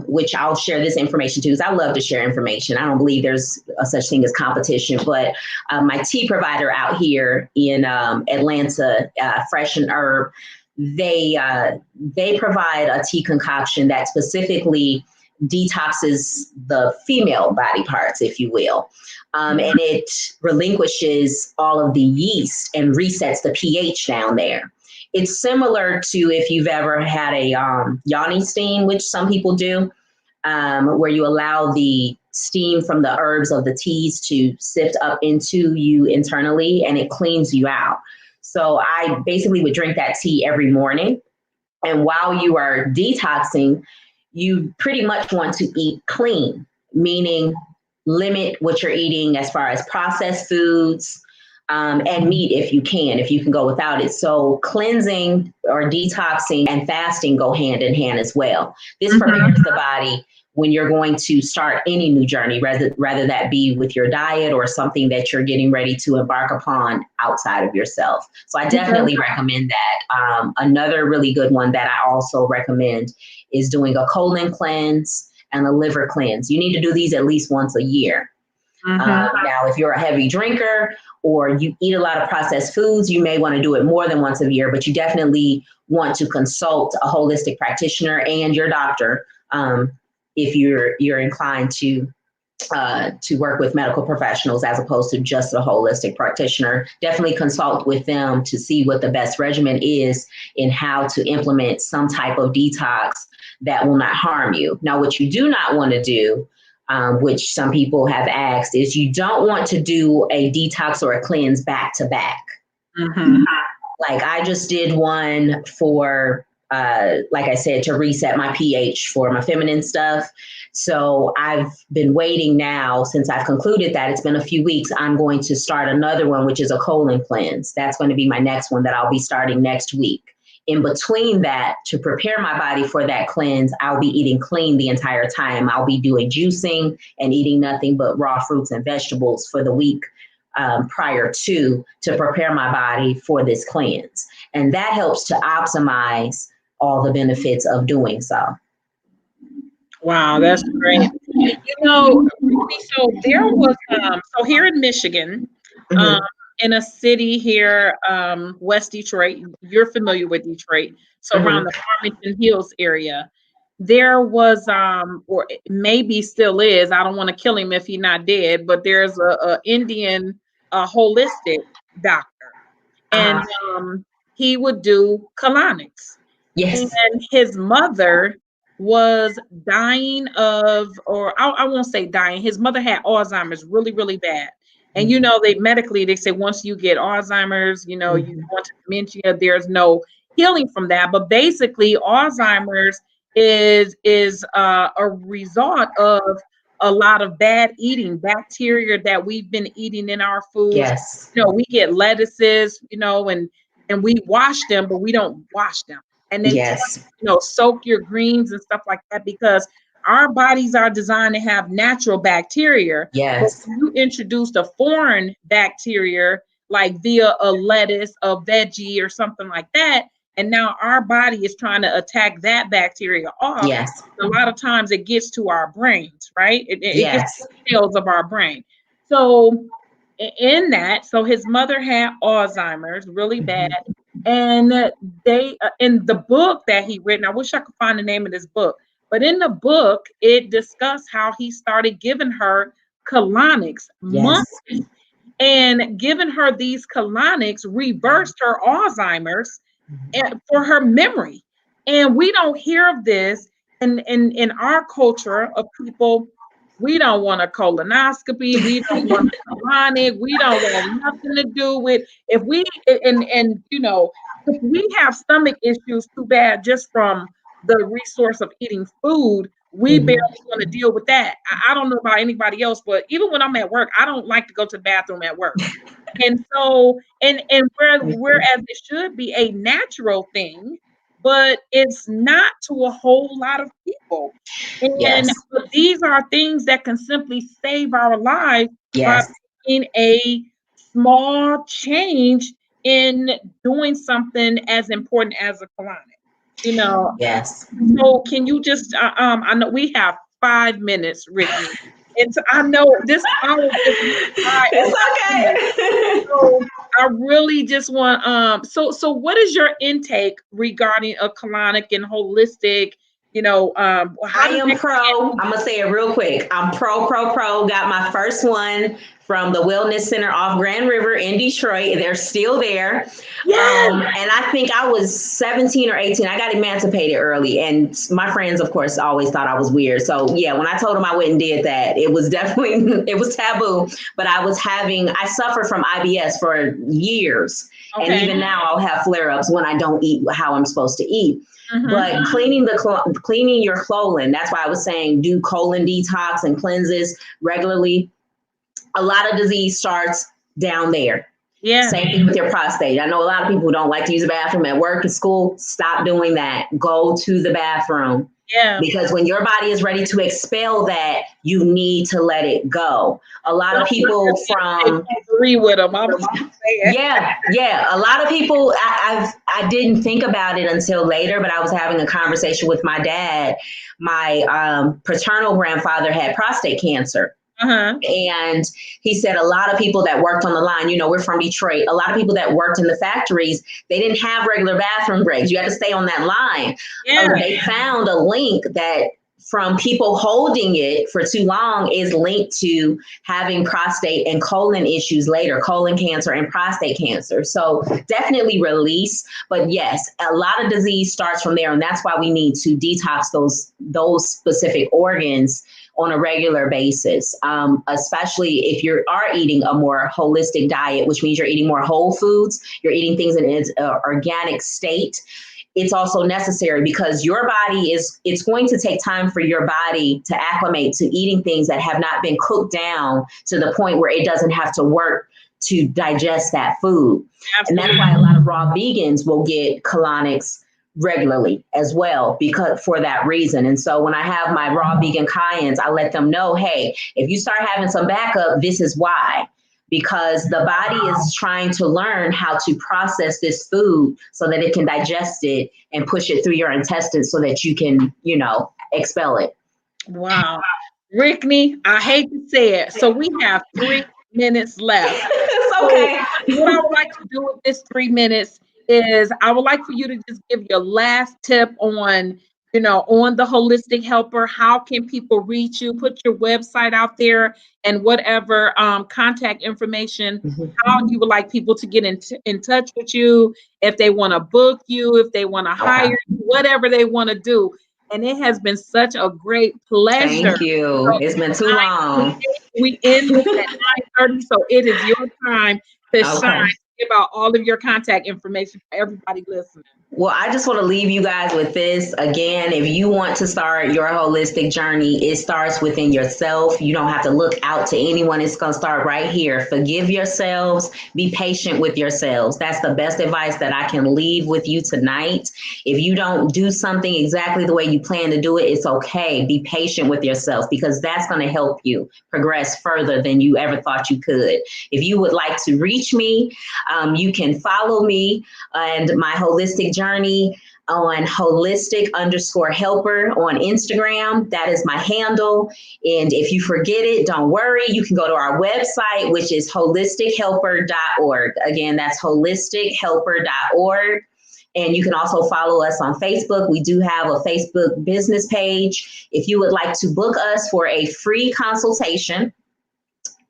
which I'll share this information too, because I love to share information. I don't believe there's a such thing as competition, but my tea provider out here in Atlanta, Fresh and Herb, they provide a tea concoction that specifically detoxes the female body parts, if you will. And it relinquishes all of the yeast and resets the pH down there. It's similar to if you've ever had a yoni steam, which some people do, where you allow the steam from the herbs of the teas to sift up into you internally, and it cleans you out. So I basically would drink that tea every morning. And while you are detoxing, you pretty much want to eat clean, meaning limit what you're eating as far as processed foods, and meat if you can go without it. So cleansing or detoxing and fasting go hand in hand as well. This prepares the body when you're going to start any new journey, rather that be with your diet or something that you're getting ready to embark upon outside of yourself. So I definitely recommend that. Another really good one that I also recommend is doing a colon cleanse and a liver cleanse. You need to do these at least once a year. Now, if you're a heavy drinker or you eat a lot of processed foods, you may want to do it more than once a year, but you definitely want to consult a holistic practitioner and your doctor if you're inclined to work with medical professionals as opposed to just a holistic practitioner. Definitely consult with them to see what the best regimen is in how to implement some type of detox that will not harm you. Now, what you do not want to do, which some people have asked, is you don't want to do a detox or a cleanse back to back. Like I just did one for, like I said, to reset my pH for my feminine stuff. So I've been waiting now since I've concluded that. It's been a few weeks. I'm going to start another one, which is a colon cleanse. That's going to be my next one that I'll be starting next week. In between that, to prepare my body for that cleanse, I'll be eating clean the entire time. I'll be doing juicing and eating nothing but raw fruits and vegetables for the week prior to prepare my body for this cleanse. And that helps to optimize all the benefits of doing so. Wow, that's great. You know, so there was, so here in Michigan, in a city here, West Detroit, you're familiar with Detroit, so around the Farmington Hills area, there was, or maybe still is, I don't want to kill him if he's not dead, but there's a Indian holistic doctor, and he would do colonics. Yes. And his mother was dying of, or I won't say dying, his mother had Alzheimer's really, really bad. And, you know, they say once you get Alzheimer's, you know, you go into dementia, there's no healing from that. But basically, Alzheimer's is a result of a lot of bad eating, bacteria that we've been eating in our foods. Yes. You know, we get lettuces, you know, and we wash them, but we don't wash them. And they tell you, you know, soak your greens and stuff like that, because our bodies are designed to have natural bacteria. Yes. But you introduced a foreign bacteria, like via a lettuce, a veggie, or something like that. And now our body is trying to attack that bacteria off. Yes. A lot of times it gets to our brains, right? It gets to the cells of our brain. So in that, so his mother had Alzheimer's really bad. And they, in the book that he written, I wish I could find the name of this book, but in the book, it discussed how he started giving her colonics monthly. and giving her these colonics reversed her Alzheimer's and for her memory. And we don't hear of this in our culture of people. We don't want a colonoscopy. We don't want a colonic. We don't want nothing to do with if we and you know if we have stomach issues too bad just from the resource of eating food, we barely want to deal with that. I don't know about anybody else, but even when I'm at work, I don't like to go to the bathroom at work. And so, whereas it should be a natural thing, but it's not to a whole lot of people. And Yes. but these are things that can simply save our lives by Yes. making a small change in doing something as important as a colonic. You know, Yes. so can you just I know we have 5 minutes, Rickney. And so I know this hour just went by on my head. It's okay. So I really just want so what is your intake regarding a colonic and holistic, how I does am it pro. I'm gonna say it real quick. I'm pro. Got my first one from the Wellness Center off Grand River in Detroit. They're still there. Yes. And I think I was 17 or 18. I got emancipated early, and my friends, of course, always thought I was weird. So yeah, when I told them I went and did that, it was definitely it was taboo. But I suffered from IBS for years, and even now I'll have flare-ups when I don't eat how I'm supposed to eat. But cleaning your colon, that's why I was saying do colon detox and cleanses regularly. A lot of disease starts down there. Yeah. Same thing with your prostate. I know a lot of people who don't like to use the bathroom at work and school. Stop doing that. Go to the bathroom. Yeah. Because when your body is ready to expel that, you need to let it go. A lot of people agree with them. Yeah. A lot of people, I didn't think about it until later, but I was having a conversation with my dad. My paternal grandfather had prostate cancer. And he said a lot of people that worked on the line, we're from Detroit, a lot of people that worked in the factories, they didn't have regular bathroom breaks. You had to stay on that line. They found a link that from people holding it for too long is linked to having prostate and colon issues later, colon cancer and prostate cancer. So definitely release. But yes, a lot of disease starts from there. And that's why we need to detox those specific organs on a regular basis, especially if you are eating a more holistic diet, which means you're eating more whole foods, you're eating things in its organic state. It's also necessary because your body it's going to take time for your body to acclimate to eating things that have not been cooked down to the point where it doesn't have to work to digest that food. Absolutely. And that's why a lot of raw vegans will get colonics regularly as well, because for that reason. And so when I have my raw vegan clients, I let them know, hey, if you start having some backup, this is why. Because the body is trying to learn how to process this food so that it can digest it and push it through your intestines so that you can, expel it. Wow. Rickney, I hate to say it. So we have 3 minutes left. It's okay. So what I would like to do with this 3 minutes is I would like for you to just give your last tip on the holistic helper. How can people reach you? Put your website out there and whatever contact information, how you would like people to get in touch with you, if they want to book you, if they want to hire you, whatever they want to do. And it has been such a great pleasure. Thank you. So it's been too long. We end this at 9:30, so it is your time to shine. Give out all of your contact information for everybody listening. Well, I just want to leave you guys with this. Again, if you want to start your holistic journey, it starts within yourself. You don't have to look out to anyone. It's going to start right here. Forgive yourselves. Be patient with yourselves. That's the best advice that I can leave with you tonight. If you don't do something exactly the way you plan to do it, it's okay. Be patient with yourself because that's going to help you progress further than you ever thought you could. If you would like to reach me, you can follow me and my holistic journey on holistic_helper on Instagram. That is my handle. And if you forget it, don't worry. You can go to our website, which is holistichehelper.org. Again, that's holistichehelper.org. And you can also follow us on Facebook. We do have a Facebook business page. If you would like to book us for a free consultation,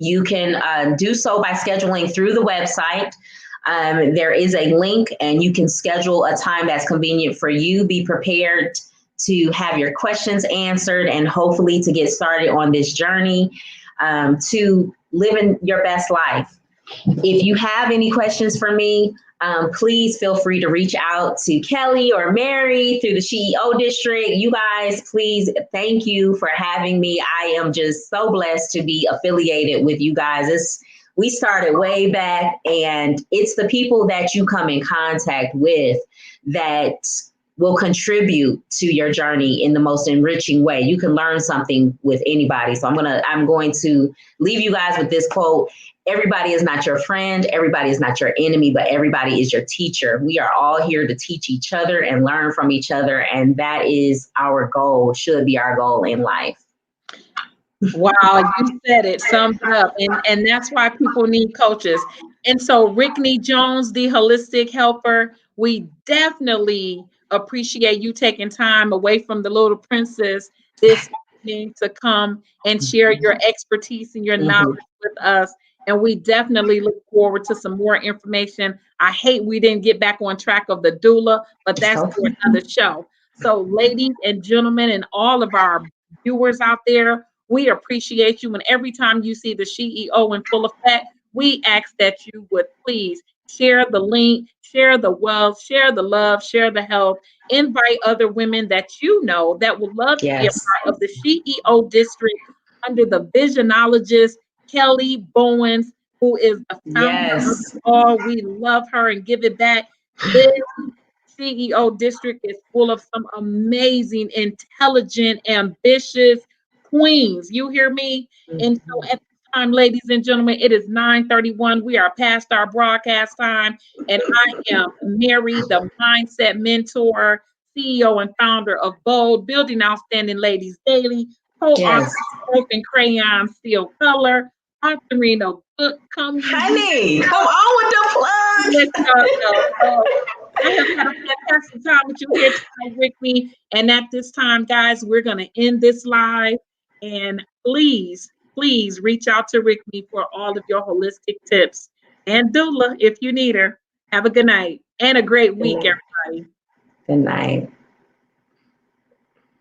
you can do so by scheduling through the website. There is a link and you can schedule a time that's convenient for you. Be prepared to have your questions answered and hopefully to get started on this journey to living your best life. If you have any questions for me, please feel free to reach out to Kelly or Mary through the SheEO district. You guys, please, thank you for having me. I am just so blessed to be affiliated with you guys. We started way back, and it's the people that you come in contact with that will contribute to your journey in the most enriching way. You can learn something with anybody. So I'm going to leave you guys with this quote. Everybody is not your friend. Everybody is not your enemy, but everybody is your teacher. We are all here to teach each other and learn from each other. And that is our goal, should be our goal in life. Wow, you said it, summed it up. And that's why people need coaches. And so Rickney Jones, the holistic helper, we definitely appreciate you taking time away from the little princess this evening to come and share your expertise and your knowledge with us. And we definitely look forward to some more information. I hate we didn't get back on track of the doula, but that's for another show. So ladies and gentlemen, and all of our viewers out there, we appreciate you. And every time you see the SheEO in full effect, we ask that you would please share the link, share the wealth, share the love, share the health, invite other women that you know that would love to be a part of the SheEO district under the visionologist, Kelly Bowens, who is the founder of it all. We love her and give it back. This SheEO district is full of some amazing, intelligent, ambitious queens. You hear me? And so at this time, ladies and gentlemen, it is 9:31. We are past our broadcast time. And I am Mary, the mindset mentor, CEO and founder of B.O.L.D, Building Outstanding Ladies Daily, co-author of Broken Crayon Steel Color, authoring a book. Honey, come on with the plug. I have had a fantastic time with you here tonight, Rickney. And at this time, guys, we're going to end this live. And please reach out to Rickney for all of your holistic tips. And doula, if you need her. Have a good night and a great week, everybody. Good night.